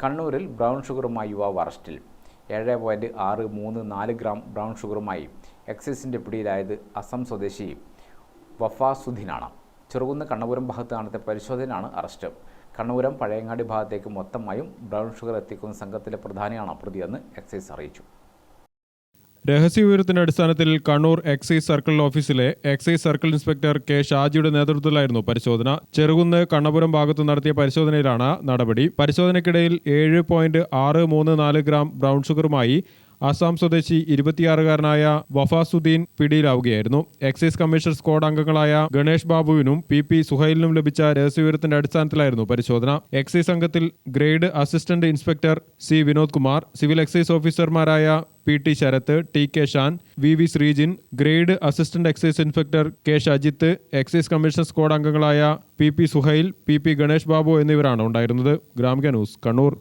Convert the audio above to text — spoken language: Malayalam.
കണ്ണൂരിൽ ബ്രൗൺ ഷുഗറുമായി യുവാവ് അറസ്റ്റിൽ. 7.634 ഗ്രാം ബ്രൗൺ ഷുഗറുമായി എക്സൈസിൻ്റെ പിടിയിലായത് അസം സ്വദേശി വഫാസുദ്ദീനാണ്. ചെറുകുന്ന് കണ്ണപുരം ഭാഗത്ത് നടത്തിയ പരിശോധനയാണ് അറസ്റ്റ്. കണ്ണപുരം പഴയങ്ങാടി ഭാഗത്തേക്ക് മൊത്തമായും ബ്രൗൺ ഷുഗർ എത്തിക്കുന്ന സംഘത്തിലെ പ്രധാനിയാണ് പ്രതിയെന്ന് എക്സൈസ് അറിയിച്ചു. രഹസ്യവിവരത്തിന്റെ അടിസ്ഥാനത്തിൽ കണ്ണൂർ എക്സൈസ് സർക്കിൾ ഓഫീസിലെ എക്സൈസ് സർക്കിൾ ഇൻസ്പെക്ടർ കെ ഷാജിയുടെ നേതൃത്വത്തിലായിരുന്നു പരിശോധന. ചെറുകുന്ന് കണ്ണപുരം ഭാഗത്ത് നടത്തിയ പരിശോധനയിലാണ് നടപടി. പരിശോധനയ്ക്കിടയിൽ 7.634 ഗ്രാം ബ്രൗൺ ഷുഗറുമായി അസം സ്വദേശി 26-കാരനായ വഫാസുദ്ദീൻ പിടിയിലാവുകയായിരുന്നു. എക്സൈസ് കമ്മീഷണർ സ്ക്വാഡ് അംഗങ്ങളായ ഗണേഷ് ബാബുവിനും പി സുഹൈലിനും ലഭിച്ച രഹസ്യവിവരത്തിന്റെ അടിസ്ഥാനത്തിലായിരുന്നു പരിശോധന. എക്സൈസ് സംഘത്തിൽ grade assistant inspector C Vinod Kumar, civil excise ഓഫീസർമാരായ T Sarath, T Shan, V Sreejin, grade assistant excise inspector K Shajith, excise commissioner squad അംഗങ്ങളായ പി സുഹൈൽ, പി ഗണേഷ് ബാബു എന്നിവരാണ് ഉണ്ടായിരുന്നത്. ഗ്രാമിക ന്യൂസ്, കണ്ണൂർ.